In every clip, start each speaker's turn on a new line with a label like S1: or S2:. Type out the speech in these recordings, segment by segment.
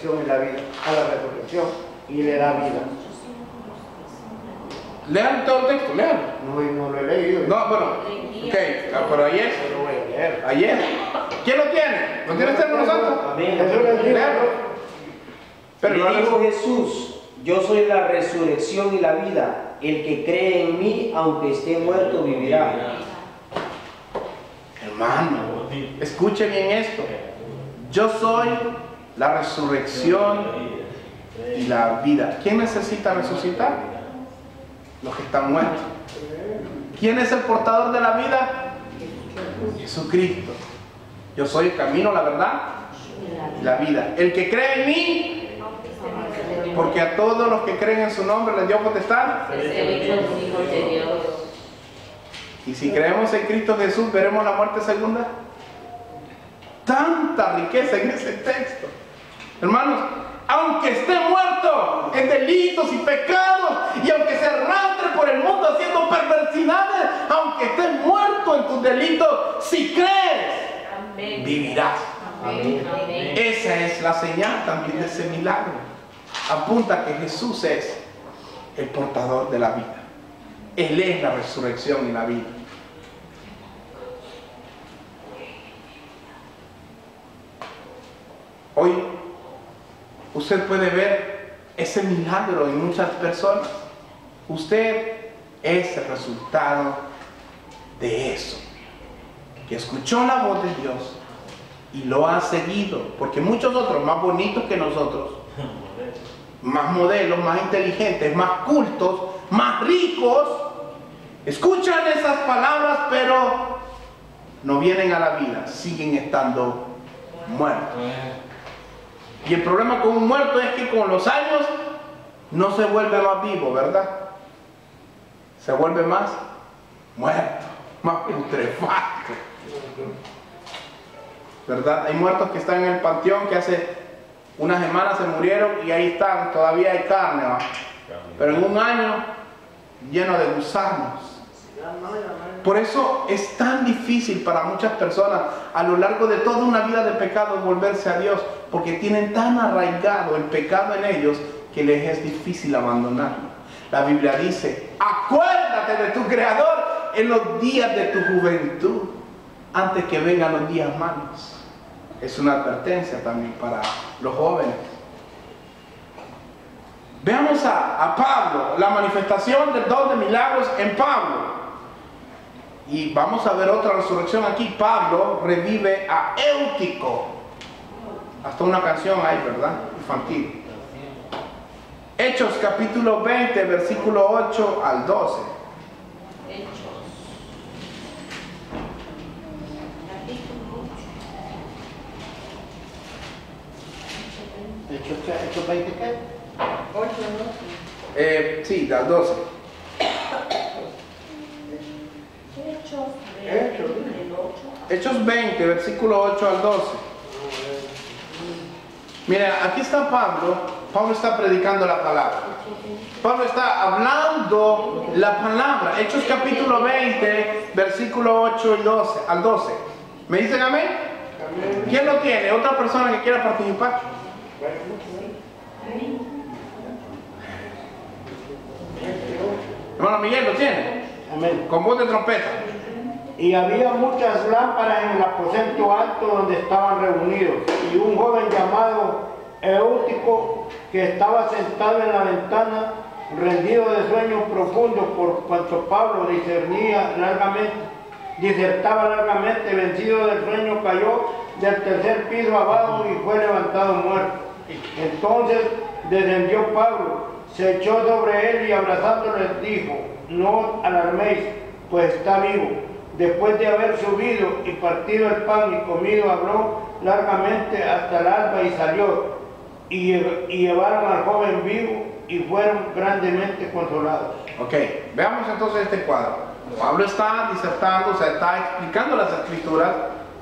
S1: resurrección y la vida. A la resurrección y le da vida.
S2: Lean todo el texto, lean.
S1: No lo he leído.
S2: No, bueno, ok, pero ayer.
S1: Yo lo voy a leer.
S2: Ayer. ¿Quién lo tiene? ¿Lo tiene usted, hermano santo?
S1: Amén. Jesús les dijo,
S2: Pero
S3: Le dijo Jesús: yo soy la resurrección y la vida. El que cree en mí, aunque esté muerto, vivirá.
S2: hermano, escuche bien esto. Yo soy la resurrección y la vida. ¿Quién necesita resucitar? Los que están muertos. ¿Quién es el portador de la vida? Jesucristo. Yo soy el camino, la verdad y la vida. El que cree en mí, porque a todos los que creen en su nombre les dio potestad. Y si creemos en Cristo Jesús, veremos la muerte segunda. Tanta riqueza en ese texto. Hermanos, aunque esté muerto en delitos y pecados, y aunque se arrastre por el mundo haciendo perversidades, aunque estés muerto en tus delitos, si crees, vivirás.
S4: Amén.
S2: Esa es la señal también de ese milagro. Apunta que Jesús es el portador de la vida. Él es la resurrección y la vida. Hoy usted puede ver ese milagro en muchas personas. Usted es el resultado de eso. Que escuchó la voz de Dios y lo ha seguido. Porque muchos otros, más bonitos que nosotros, más modelos, más inteligentes, más cultos, más ricos, escuchan esas palabras, pero no vienen a la vida, siguen estando muertos. Y el problema con un muerto es que con los años no se vuelve más vivo, ¿verdad? Se vuelve más muerto, más putrefacto, ¿verdad? Hay muertos que están en el panteón que hace unas semanas se murieron y ahí están, todavía hay carne, ¿va? Pero en un año lleno de gusanos. Por eso es tan difícil para muchas personas a lo largo de toda una vida de pecado volverse a Dios, porque tienen tan arraigado el pecado en ellos que les es difícil abandonarlo. La Biblia dice: acuérdate de tu Creador en los días de tu juventud, antes que vengan los días malos. Es una advertencia también para los jóvenes. Veamos a Pablo, la manifestación del don de milagros en Pablo. Y vamos a ver otra resurrección aquí. Pablo revive a Eutico. Hasta una canción hay, ¿verdad? Infantil. Hechos capítulo 20, versículo 8 al 12.
S1: ¿Hechos 20 qué?
S4: 8,
S2: Sí, al 12. Hechos 20, versículo 8 al 12. Mira, aquí está Pablo. Pablo está predicando la palabra. Pablo está hablando la palabra. Hechos capítulo 20, versículo 8 y 12, al 12. ¿Me dicen amén? ¿Quién lo tiene? ¿Otra persona que quiera participar? Hermano Miguel, ¿lo tiene?
S1: Amén.
S2: Con voz de trompeta.
S1: Y había muchas lámparas en el aposento alto donde estaban reunidos, y un joven llamado Eutico, que estaba sentado en la ventana, rendido de sueños profundos, por cuanto Pablo disertaba largamente, vencido del sueño, cayó del tercer piso abajo y fue levantado muerto. Entonces descendió Pablo, se echó sobre él y abrazándole dijo: no alarméis, pues está vivo. Después de haber subido y partido el pan y comido, habló largamente hasta el alba y salió, y llevaron al joven vivo y fueron grandemente consolados.
S2: Ok, veamos entonces este cuadro. Pablo está disertando, o sea, está explicando las escrituras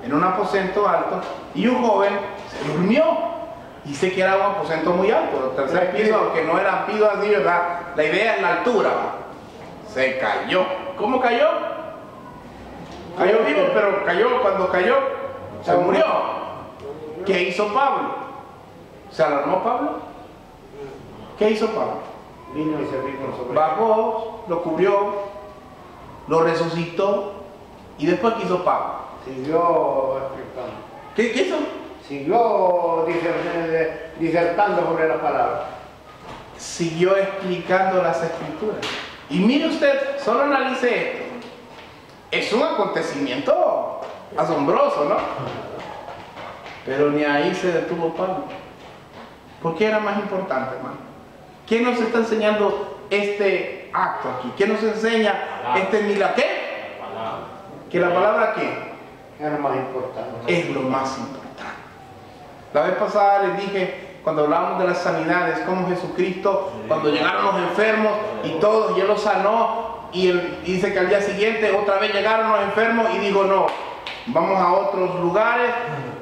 S2: en un aposento alto, y un joven se durmió. Dice que era un aposento muy alto, el tercer piso, aunque no era piso así, ¿verdad? La idea es la altura. Se cayó. ¿Cómo cayó? Cayó vivo, pero cuando cayó, se murió. ¿Qué hizo Pablo? ¿Se alarmó Pablo? ¿Qué hizo Pablo?
S1: Vino y se vino sobre él.
S2: Bajó, lo cubrió, lo resucitó y después ¿qué hizo Pablo?
S1: Siguió explicando.
S2: ¿Qué hizo?
S1: Siguió disertando sobre la palabra.
S2: Siguió explicando las escrituras. Y mire usted, solo analice esto. Es un acontecimiento asombroso, ¿no? Pero ni ahí se detuvo Pablo. ¿Por qué era más importante, hermano? ¿Quién nos está enseñando este acto aquí? ¿Quién nos enseña este milagro? ¿Qué? ¿Que la palabra qué?
S1: Es lo más importante.
S2: Es lo más importante. La vez pasada les dije, cuando hablábamos de las sanidades, cómo Jesucristo, cuando llegaron los enfermos y todos, y Él los sanó, y dice que al día siguiente otra vez llegaron los enfermos y dijo, no, vamos a otros lugares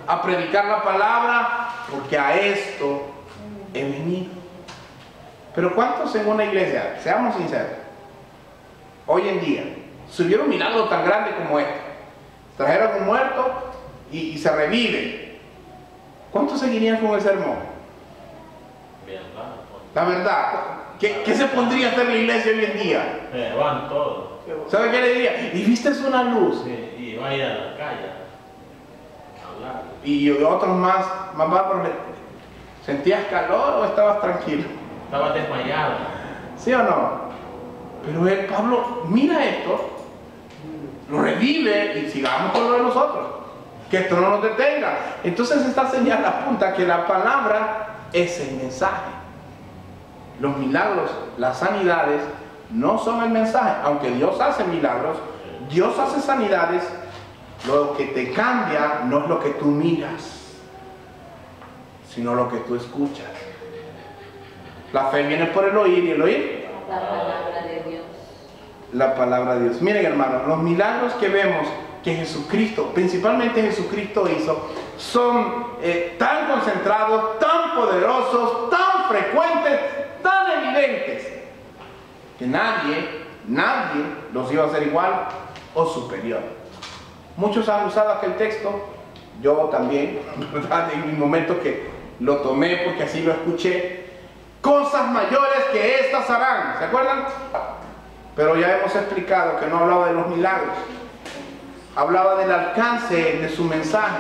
S2: a predicar la palabra, porque a esto he venido. Pero ¿cuántos en una iglesia, seamos sinceros, hoy en día, si hubiera un milagro tan grande como este, trajeron un muerto y se revive, ¿cuántos seguirían con el sermón? La verdad, ¿qué se pondría a hacer la iglesia hoy en día?
S4: Van todos.
S2: ¿Sabe qué le diría? ¿Y viste una luz?
S4: Sí, y va a ir a la calle a hablar.
S2: Y otros más bárbaros, ¿sentías calor o estabas tranquilo?
S4: Estaba desmayado.
S2: ¿Sí o no? Pero Pablo, mira esto, lo revive y sigamos con lo de nosotros. Que esto no nos detenga. Entonces esta señal apunta que la palabra es el mensaje. Los milagros, las sanidades, no son el mensaje. Aunque Dios hace milagros, Dios hace sanidades, lo que te cambia no es lo que tú miras, sino lo que tú escuchas. La fe viene por el oír y el oír
S5: la palabra de Dios.
S2: La palabra de Dios. Miren, hermanos, los milagros que vemos que Jesucristo, principalmente Jesucristo hizo, son tan concentrados, tan poderosos, tan frecuentes, tan evidentes, que nadie los iba a hacer igual o superior. Muchos han usado aquel texto, yo también, ¿verdad? En mi momento que lo tomé porque así lo escuché. Cosas mayores que estas harán, ¿se acuerdan? Pero ya hemos explicado que no hablaba de los milagros, hablaba del alcance de su mensaje.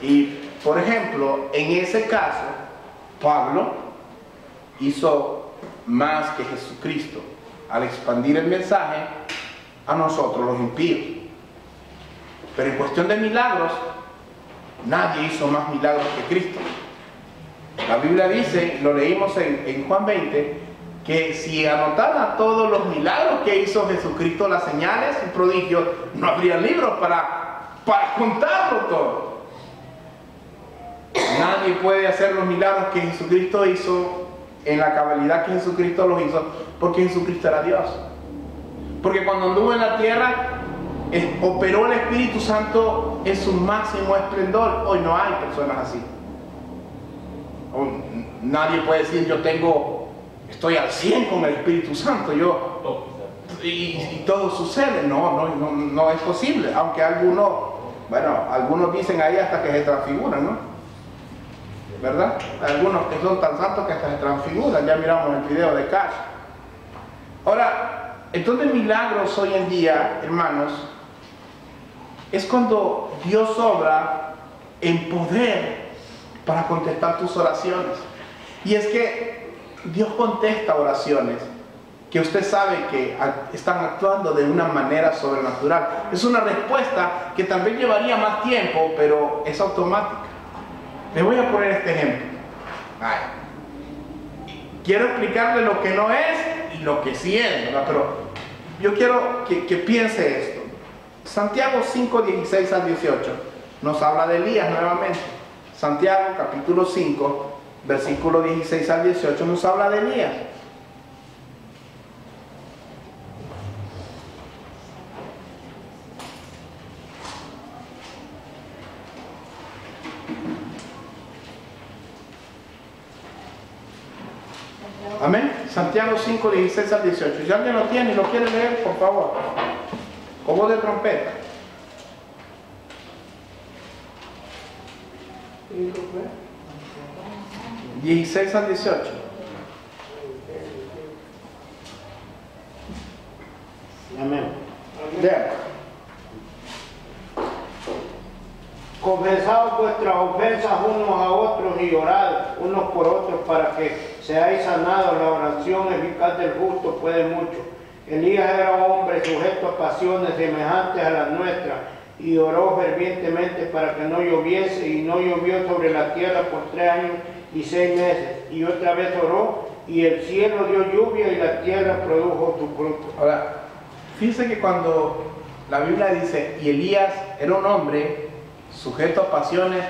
S2: Y, por ejemplo, en ese caso, Pablo hizo más que Jesucristo al expandir el mensaje a nosotros los impíos. Pero en cuestión de milagros, nadie hizo más milagros que Cristo. La Biblia dice, lo leímos en Juan 20, que si anotaran todos los milagros que hizo Jesucristo, las señales y prodigios, no habría libros para contarlo todo. Nadie puede hacer los milagros que Jesucristo hizo en la cabalidad que Jesucristo los hizo, porque Jesucristo era Dios. Porque cuando anduvo en la tierra, operó el Espíritu Santo en su máximo esplendor. Hoy no hay personas así. Nadie puede decir, estoy al 100 con el Espíritu Santo, y todo sucede. No es posible, aunque algunos dicen ahí hasta que se transfiguran, ¿no? ¿Verdad? Algunos que son tan santos que hasta se transfiguran, ya miramos el video de Cash. Ahora, entonces milagros hoy en día, hermanos, es cuando Dios obra en poder para contestar tus oraciones. Y es que Dios contesta oraciones que usted sabe que están actuando de una manera sobrenatural. Es una respuesta que tal vez llevaría más tiempo, pero es automática. Le voy a poner este ejemplo. Quiero explicarle lo que no es y lo que sí es, ¿verdad? Pero yo quiero que piense esto. Santiago 5, 16 al 18 nos habla de Elías nuevamente. Santiago capítulo 5, versículo 16 al 18 nos habla de Elías. Amén. Santiago 5, 16 al 18. Si alguien lo tiene y lo quiere leer, por favor, con voz de trompeta. 16 al 18.
S1: Amén. Vean. Confesaos vuestras ofensas unos a otros y orad unos por otros para que seáis sanados. La oración eficaz del justo puede mucho. Elías era un hombre sujeto a pasiones semejantes a las nuestras y oró fervientemente para que no lloviese, y no llovió sobre la tierra por 3 años y 6 meses. Y otra vez oró y el cielo dio lluvia y la tierra produjo su fruto.
S2: Ahora, fíjense que cuando la Biblia dice, y Elías era un hombre sujeto a pasiones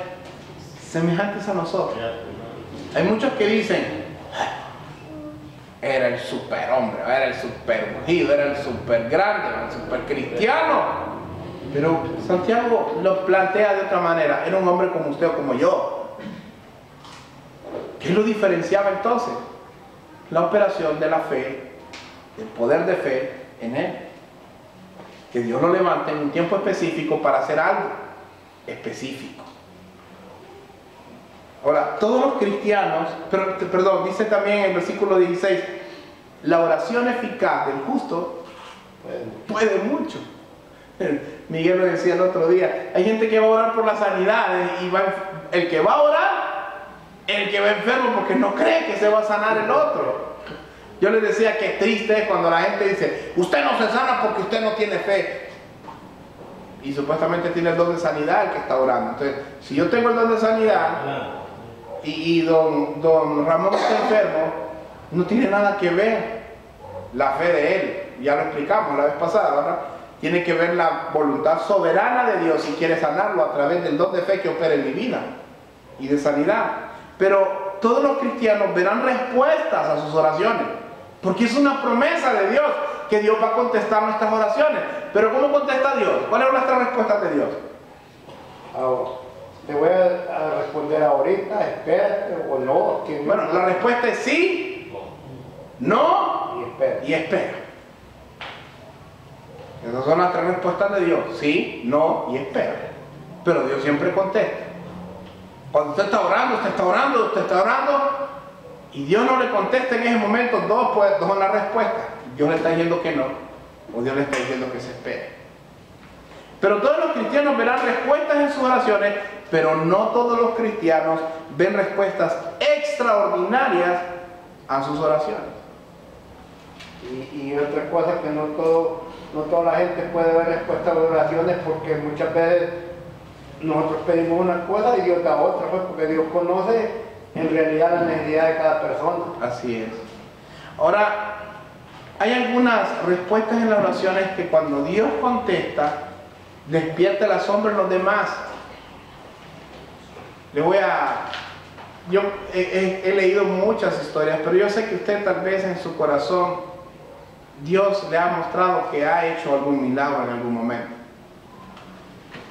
S2: semejantes a nosotros. Hay muchos que dicen, era el superhombre, era el super ungido, era el super grande, era el super cristiano. Pero Santiago lo plantea de otra manera, era un hombre como usted o como yo. ¿Qué lo diferenciaba entonces? La operación de la fe, el poder de fe en él. Que Dios lo levante en un tiempo específico para hacer algo específico. Ahora, todos los cristianos, perdón, dice también en el versículo 16, la oración eficaz del justo puede mucho. Miguel lo decía el otro día, hay gente que va a orar por la sanidad y el que va a orar, el que va enfermo porque no cree que se va a sanar el otro. Yo les decía que triste es cuando la gente dice, usted no se sana porque usted no tiene fe. Y supuestamente tiene el don de sanidad el que está orando. Entonces, si yo tengo el don de sanidad y don Ramón está enfermo, no tiene nada que ver la fe de él. Ya lo explicamos la vez pasada, ¿verdad? Tiene que ver la voluntad soberana de Dios si quiere sanarlo a través del don de fe que opera en mi vida y de sanidad. Pero todos los cristianos verán respuestas a sus oraciones, porque es una promesa de Dios que Dios va a contestar nuestras oraciones. Pero ¿cómo contesta Dios? ¿Cuál es nuestra respuesta de Dios?
S1: Ahora, te voy a responder ahorita, espérate o no.
S2: Bueno, la respuesta es sí, no y espera. Esas son las 3 respuestas de Dios: sí, no y espera. Pero Dios siempre contesta. Cuando usted está orando y Dios no le contesta en ese momento, dos son las respuestas. Dios le está diciendo que no, o Dios le está diciendo que se espere. Pero todos los cristianos verán respuestas en sus oraciones, pero no todos los cristianos ven respuestas extraordinarias a sus oraciones.
S1: Y otra cosa, que no toda la gente puede ver respuestas a oraciones, porque muchas veces nosotros pedimos una cosa y Dios da otra, pues, porque Dios conoce en realidad la necesidad de cada persona.
S2: Así es. Ahora, hay algunas respuestas en las oraciones que cuando Dios contesta, despierta el asombro en los demás. Yo he leído muchas historias, pero yo sé que usted tal vez en su corazón, Dios le ha mostrado que ha hecho algún milagro en algún momento.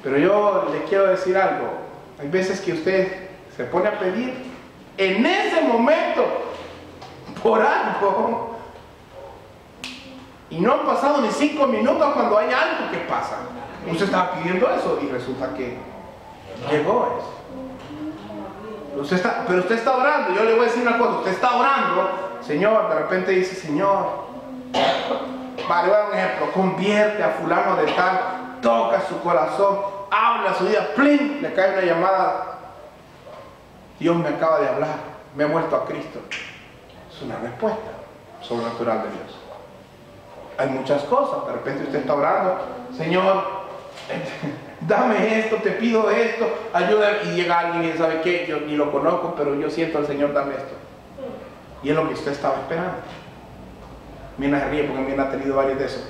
S2: Pero yo le quiero decir algo. Hay veces que usted se pone a pedir en ese momento por algo y no han pasado ni 5 minutos cuando hay algo que pasa. Usted estaba pidiendo eso y resulta que llegó eso. Pero usted está orando. Yo le voy a decir una cosa: usted está orando, Señor, de repente dice, Señor, vale, voy a dar un ejemplo, convierte a fulano de tal, toca su corazón, habla su vida, ¡plin!, le cae una llamada. Dios me acaba de hablar, me he vuelto a Cristo. Es una respuesta sobrenatural de Dios. Hay muchas cosas. De repente usted está orando, Señor, dame esto, te pido esto, ayúdame, y llega alguien y dice, ¿sabe qué? Yo ni lo conozco, pero yo siento al Señor darme esto. Y es lo que usted estaba esperando. Mina se ríe porque Mina ha tenido varios de esos.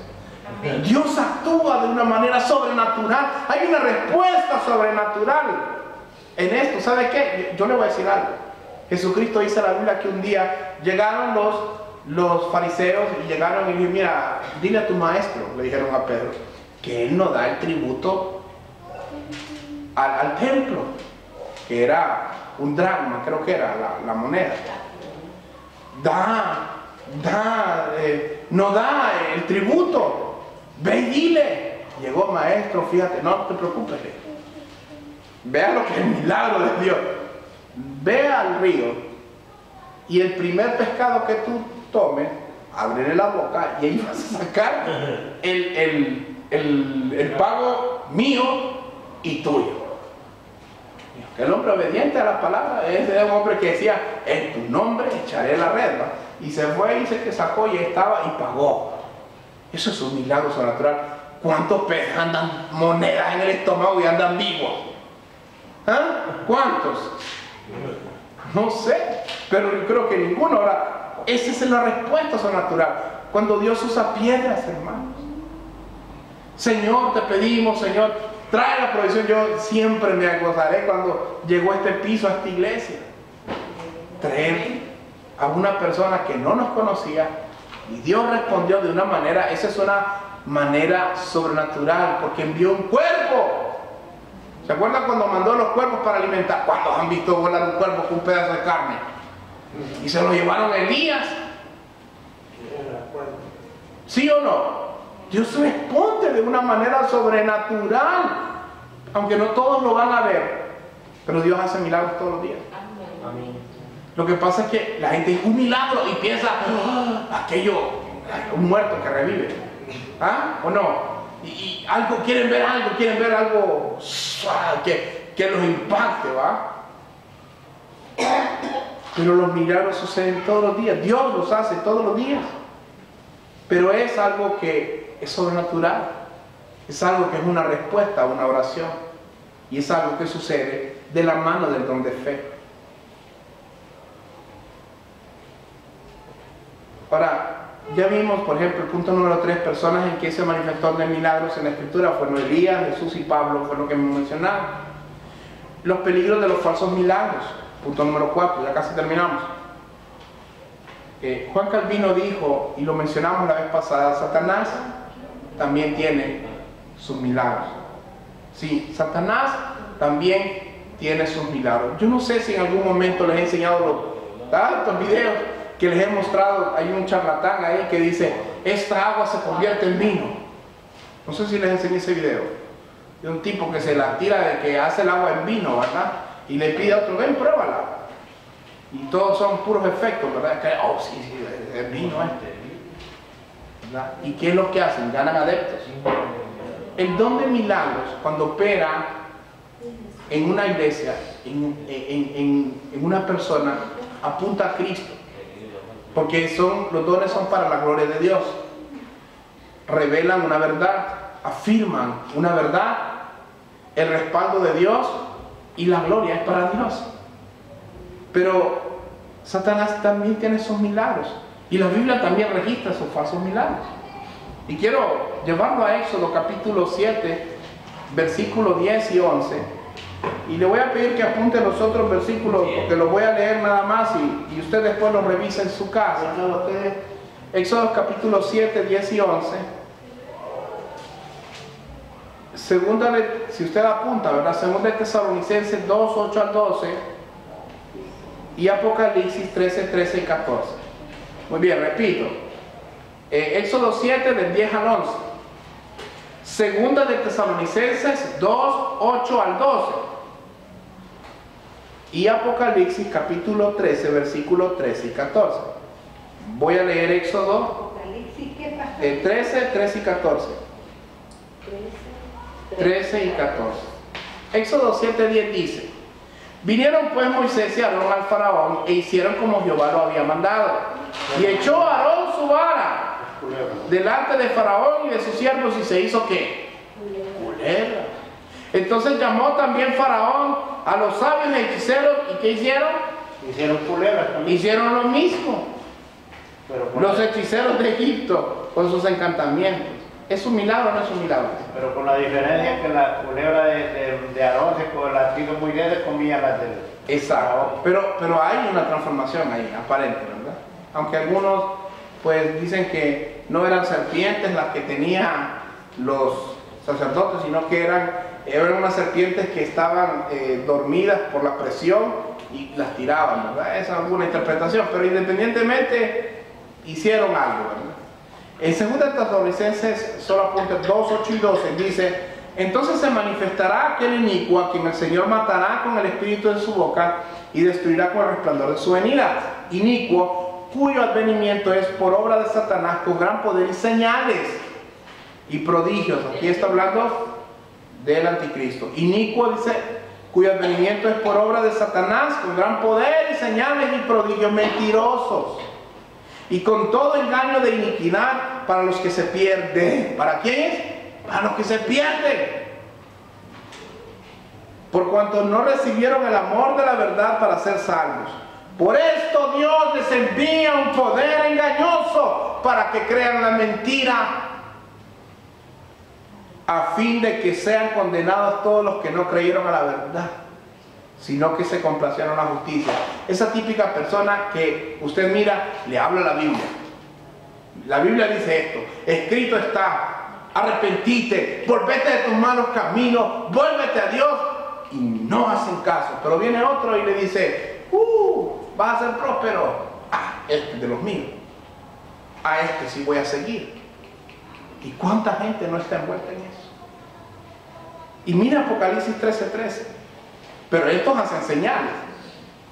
S2: Dios actúa de una manera sobrenatural. Hay una respuesta sobrenatural en esto. ¿Sabe qué? Yo le voy a decir algo. Jesucristo dice en la Biblia que un día llegaron los fariseos y llegaron y dijeron, mira, dile a tu maestro, le dijeron a Pedro, que él no da el tributo al templo, que era un dracma, creo que era la moneda. No da el tributo. Ve y dile. Llegó maestro, fíjate, no te preocupes. Vea lo que es el milagro de Dios. Ve al río y el primer pescado que tú tomes, ábrele la boca y ahí vas a sacar el pago mío y tuyo. El hombre obediente a la palabra es un hombre que decía, en tu nombre echaré la red, ¿va? Y se fue y dice que sacó y estaba y pagó. Eso es un milagro sobrenatural. ¿Cuántos peces andan monedas en el estómago y andan vivos? ¿Ah? ¿Cuántos? No sé, pero yo creo que ninguno. Ahora, esa es la respuesta sobrenatural. Cuando Dios usa piedras, hermanos. Señor, te pedimos, Señor, trae la provisión. Yo siempre me gozaré cuando llegó este piso a esta iglesia. Traer a una persona que no nos conocía y Dios respondió de una manera, esa es una manera sobrenatural, porque envió un cuervo. ¿Se acuerdan cuando mandó los cuervos para alimentar? ¿Cuántos han visto volar un cuervo con un pedazo de carne? Y se lo llevaron a Elías. ¿Sí o no? Dios responde de una manera sobrenatural, aunque no todos lo van a ver, pero Dios hace milagros todos los días.
S3: Amén.
S2: Lo que pasa es que la gente dice un milagro y piensa, aquello, un muerto que revive. ¿Ah? ¿O no? Y algo, quieren ver algo que los impacte, ¿va? Pero los milagros suceden todos los días. Dios los hace todos los días. Pero es algo que es sobrenatural. Es algo que es una respuesta a una oración. Y es algo que sucede de la mano del don de fe. Ahora, ya vimos, por ejemplo, el punto número 3, personas en que se manifestó de milagros en la Escritura fueron Elías, Jesús y Pablo, fue lo que me mencionaron. Los peligros de los falsos milagros, punto número 4, ya casi terminamos. Juan Calvino dijo, y lo mencionamos la vez pasada, Satanás también tiene sus milagros. Sí, Satanás también tiene sus milagros. Yo no sé si en algún momento les he enseñado los tantos videos que les he mostrado. Hay un charlatán ahí que dice, esta agua se convierte en vino. No sé si les enseñé ese video. De un tipo que se la tira de que hace el agua en vino, ¿verdad? Y le pide a otro, ven, pruébala. Y todos son puros efectos, ¿verdad? Que, oh, sí, es vino ¿verdad? ¿Y qué es lo que hacen? Ganan adeptos. El don de milagros, cuando opera en una iglesia, en una persona, apunta a Cristo. Porque los dones son para la gloria de Dios. Revelan una verdad, afirman una verdad, el respaldo de Dios y la gloria es para Dios. Pero Satanás también tiene sus milagros y la Biblia también registra sus falsos milagros. Y quiero llevarlo a Éxodo capítulo 7, versículos 10 y 11. Y le voy a pedir que apunte los otros versículos porque los voy a leer nada más y usted después los revisa en su casa. Éxodo capítulo 7, 10 y 11. Segunda, si usted apunta, ¿verdad? Segunda de Tesalonicenses 2, 8 al 12 y Apocalipsis 13, 13 y 14. Muy bien, repito. Éxodo 7 del 10 al 11. Segunda de Tesalonicenses 2, 8 al 12. Y Apocalipsis capítulo 13, versículos 13 y 14. Voy a leer Éxodo 13, 13 y 14. 13 y 14. Éxodo 7, 10 dice: vinieron pues Moisés y Aarón al faraón e hicieron como Jehová lo había mandado. Y echó a Aarón su vara delante de faraón y de sus siervos y se hizo ¿qué? Culebra. Entonces llamó también faraón a los sabios y hechiceros y ¿qué hicieron?
S1: Hicieron culebras también.
S2: Hicieron lo mismo.
S1: Pero
S2: Los hechiceros de Egipto con sus encantamientos. ¿Es un milagro o no es un milagro?
S1: Pero con la diferencia que la culebra de Aarón la hizo muy bien, se comía las de...
S2: Exacto. Pero hay una transformación ahí, aparente, ¿verdad? Aunque algunos pues dicen que no eran serpientes las que tenían los sacerdotes, sino que eran unas serpientes que estaban dormidas por la presión y las tiraban, ¿verdad? Esa es alguna interpretación, pero independientemente hicieron algo, ¿verdad? En 2 Tesalonicenses, solo apunte 2, 8 y 12, dice: entonces se manifestará aquel inicuo a quien el Señor matará con el espíritu de su boca y destruirá con el resplandor de su venida. Inicuo, cuyo advenimiento es por obra de Satanás con gran poder y señales y prodigios. Aquí está hablando del anticristo. Inicuo dice, cuyo advenimiento es por obra de Satanás con gran poder y señales y prodigios, mentirosos, y con todo engaño de iniquidad para los que se pierden. ¿Para quiénes? Para los que se pierden. Por cuanto no recibieron el amor de la verdad para ser salvos. Por esto Dios les envía un poder engañoso para que crean la mentira, a fin de que sean condenados todos los que no creyeron a la verdad, sino que se complacieron en la justicia. Esa típica persona que usted mira, le habla la Biblia. La Biblia dice esto, escrito está, arrepentite, volvete de tus malos caminos, vuélvete a Dios, y no hacen caso. Pero viene otro y le dice, vas a ser próspero. Este es de los míos, a este sí voy a seguir. ¿Y cuánta gente no está envuelta en eso? Y mira Apocalipsis 13:13. Pero estos hacen señales.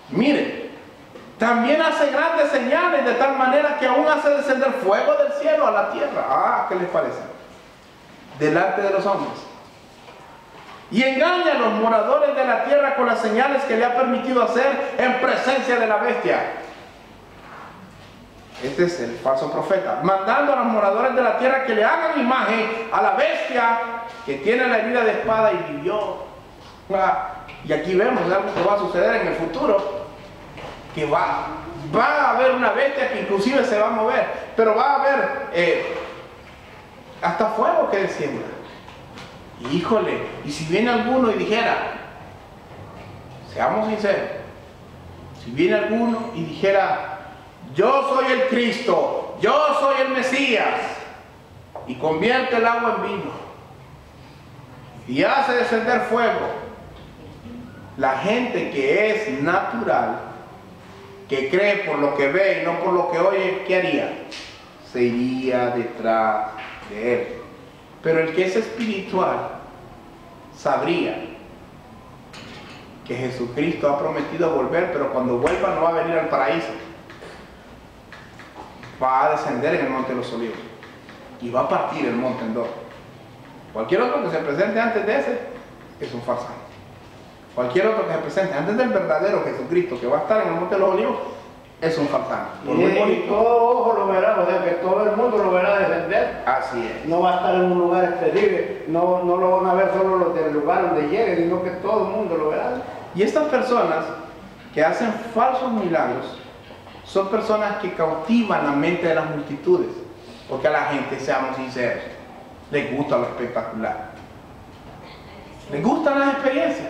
S2: Miren, también hace grandes señales, de tal manera que aún hace descender fuego del cielo a la tierra. ¿Qué les parece? Delante de los hombres. Y engaña a los moradores de la tierra con las señales que le ha permitido hacer en presencia de la bestia. Este es el falso profeta, mandando a los moradores de la tierra que le hagan imagen a la bestia que tiene la herida de espada y vivió. Y aquí vemos algo que va a suceder en el futuro, que va a haber una bestia que inclusive se va a mover, pero va a haber hasta fuego que descienda. Híjole, y si viene alguno y dijera, seamos sinceros, si viene alguno y dijera, yo soy el Cristo, yo soy el Mesías, y convierte el agua en vino y hace descender fuego, la gente que es natural, que cree por lo que ve y no por lo que oye, ¿qué haría? Se iría detrás de él. Pero el que es espiritual sabría que Jesucristo ha prometido volver, pero cuando vuelva no va a venir al paraíso, va a descender en el monte de los olivos y va a partir el monte en dos. Cualquier otro que se presente antes de ese es un farsante. Cualquier otro que se presente antes del verdadero Jesucristo, que va a estar en el monte de los olivos, es un farsante.
S1: Y todo ojo lo verá, o sea que todo el mundo lo verá descender.
S2: Así es.
S1: No va a estar en un lugar específico, no lo van a ver solo los del lugar donde llegue, sino que todo el mundo lo verá.
S2: Y estas personas que hacen falsos milagros son personas que cautivan la mente de las multitudes, porque a la gente, seamos sinceros, les gusta lo espectacular, les gustan las experiencias.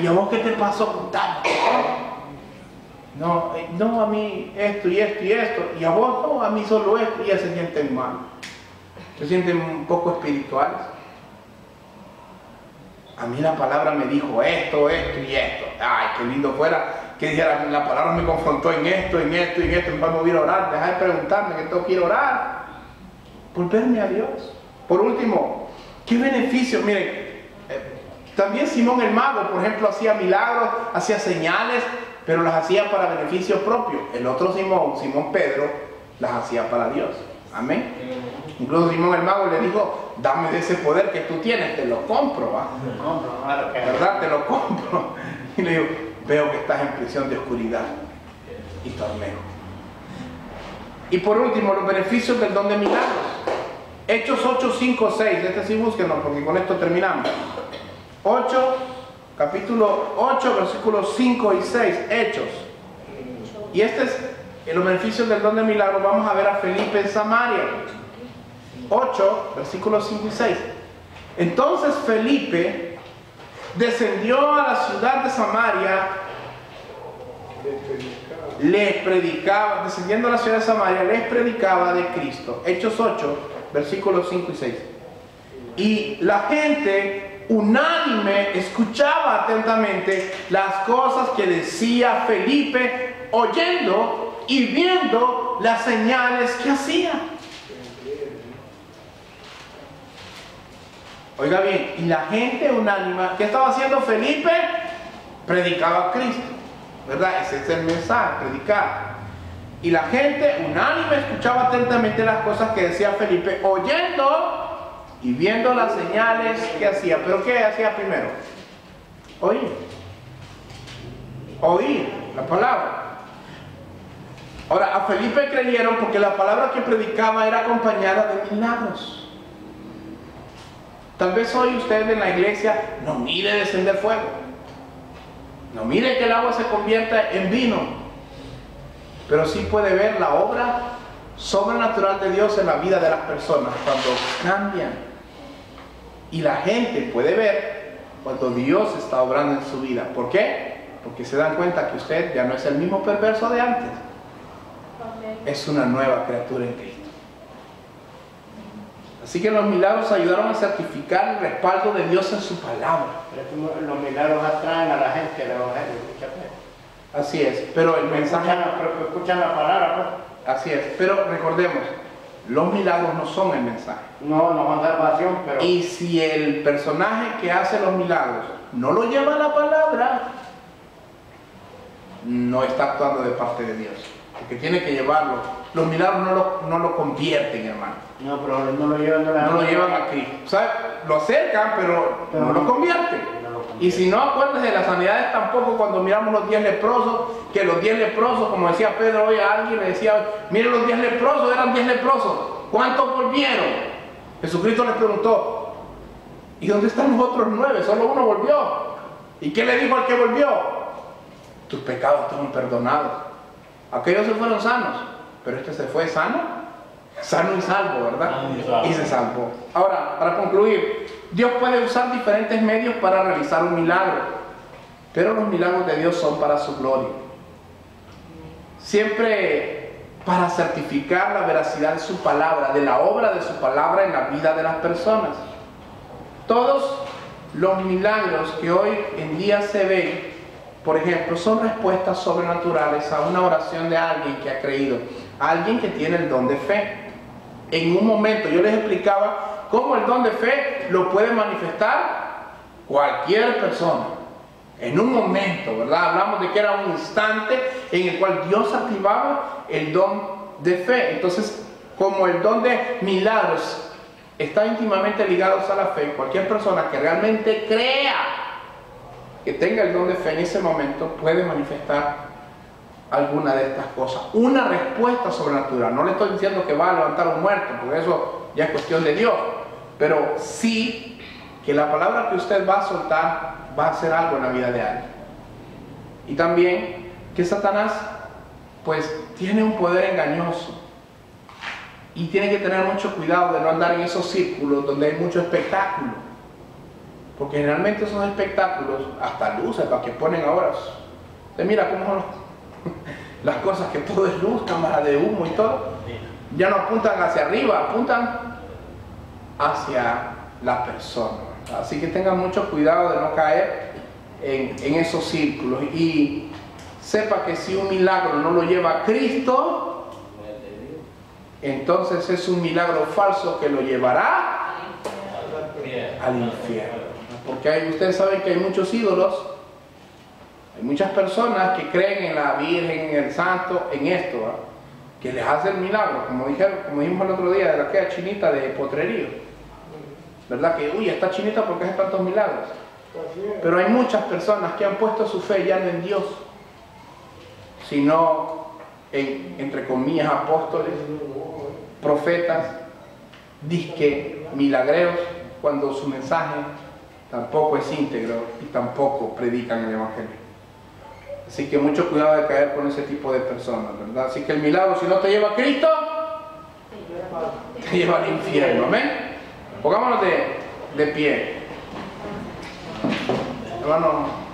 S2: ¿Y a vos qué te pasó? Contame. No, a mí esto y esto y esto, y a vos no, a mí solo esto, y ya se sienten mal, se sienten un poco espirituales. A mí la palabra me dijo esto y esto. Ay, qué lindo fuera que dijera, la palabra me confrontó en esto, en esto y en esto. Me voy a ir a orar, dejar de preguntarme que tengo que ir a orar. Volverme a Dios. Por último, ¿qué beneficio? Miren, también Simón el mago, por ejemplo, hacía milagros, hacía señales, pero las hacía para beneficio propio. El otro Simón Pedro, las hacía para Dios. Amén. Incluso Simón el mago le dijo, dame de ese poder que tú tienes, te lo compro, ¿verdad? Te lo compro. Y le digo, veo que estás en prisión de oscuridad y tormento. Y por último, los beneficios del don de milagros. Hechos 8, 5, 6. Este sí búsquenlo porque con esto terminamos. Capítulo 8, versículos 5 y 6. Hechos. Y este es en los beneficios del don de milagros. Vamos a ver a Felipe en Samaria. 8, versículos 5 y 6. Entonces Felipe descendió a la ciudad de Samaria, les predicaba, descendiendo a la ciudad de Samaria, les predicaba de Cristo. Hechos 8, versículos 5 y 6. Y la gente unánime escuchaba atentamente las cosas que decía Felipe, oyendo y viendo las señales que hacía. Oiga bien, y la gente unánime, ¿qué estaba haciendo Felipe? predicaba a Cristo, ¿verdad? Ese es el mensaje, predicar. Y la gente unánime escuchaba atentamente las cosas que decía Felipe, oyendo y viendo las señales que hacía. ¿Pero qué hacía primero? Oír. Oír la palabra. Ahora, a Felipe creyeron porque la palabra que predicaba era acompañada de milagros. Tal vez hoy usted en la iglesia no mire descender fuego. No mire que el agua se convierta en vino. Pero sí puede ver la obra sobrenatural de Dios en la vida de las personas cuando cambian. Y la gente puede ver cuando Dios está obrando en su vida. ¿Por qué? Porque se dan cuenta que usted ya no es el mismo perverso de antes. Es una nueva criatura en Cristo. Así que los milagros ayudaron a certificar el respaldo de Dios en su palabra.
S1: Los milagros atraen a la gente del Evangelio muchas veces.
S2: Así es, pero el mensaje...
S1: Escuchan la palabra, pues.
S2: Así es, pero recordemos, los milagros no son el mensaje.
S1: No son salvación, pero...
S2: Y si el personaje que hace los milagros no lo lleva a la palabra, no está actuando de parte de Dios. Porque tiene que llevarlo. Los milagros no lo convierten, hermano.
S1: No, pero no lo llevan a
S2: No lo llevan a Cristo. O sea, lo acercan, pero no lo convierten. Y si no acuerdas de las sanidades tampoco, cuando miramos los 10 leprosos, que los 10 leprosos, como decía Pedro hoy a alguien, le decía, miren los 10 leprosos, eran 10 leprosos. ¿Cuántos volvieron? Jesucristo les preguntó, ¿y dónde están los otros 9? Solo uno volvió. ¿Y qué le dijo al que volvió? Tus pecados te son perdonados. Aquellos se fueron sanos, pero este se fue sano y salvo, ¿verdad? Y se salvó. Ahora, para concluir, Dios puede usar diferentes medios para realizar un milagro, pero los milagros de Dios son para su gloria. Siempre para certificar la veracidad de su palabra, de la obra de su palabra en la vida de las personas. Todos los milagros que hoy en día se ven, por ejemplo, son respuestas sobrenaturales a una oración de alguien que ha creído, alguien que tiene el don de fe. En un momento yo les explicaba cómo el don de fe lo puede manifestar cualquier persona. En un momento, ¿verdad? Hablamos de que era un instante en el cual Dios activaba el don de fe. Entonces, como el don de milagros está íntimamente ligado a la fe, cualquier persona que realmente crea que tenga el don de fe en ese momento puede manifestar alguna de estas cosas. Una respuesta sobrenatural. No le estoy diciendo que va a levantar a un muerto, porque eso ya es cuestión de Dios. Pero sí que la palabra que usted va a soltar va a hacer algo en la vida de alguien. Y también que Satanás pues tiene un poder engañoso. Y tiene que tener mucho cuidado de no andar en esos círculos donde hay mucho espectáculo. Porque generalmente esos espectáculos, hasta luces, para que ponen ahora. Usted mira cómo son las cosas, que todo es luz, cámara de humo y todo. Ya no apuntan hacia arriba, apuntan hacia la persona. Así que tengan mucho cuidado de no caer en esos círculos. Y sepa que si un milagro no lo lleva a Cristo, entonces es un milagro falso que lo llevará al infierno. Porque ustedes saben que hay muchos ídolos, hay muchas personas que creen en la Virgen, en el Santo, en esto, ¿verdad? Que les hace el milagro, como dijimos el otro día de aquella chinita de potrerío, ¿verdad? Que, uy, esta chinita porque hace tantos milagros. Pero hay muchas personas que han puesto su fe ya no en Dios, sino en, entre comillas, apóstoles, profetas, disque milagreros, cuando su mensaje tampoco es íntegro y tampoco predican el Evangelio. Así que mucho cuidado de caer con ese tipo de personas, ¿verdad? Así que el milagro, si no te lleva a Cristo, te lleva al infierno. ¿Amén? Pongámonos de pie. Hermano.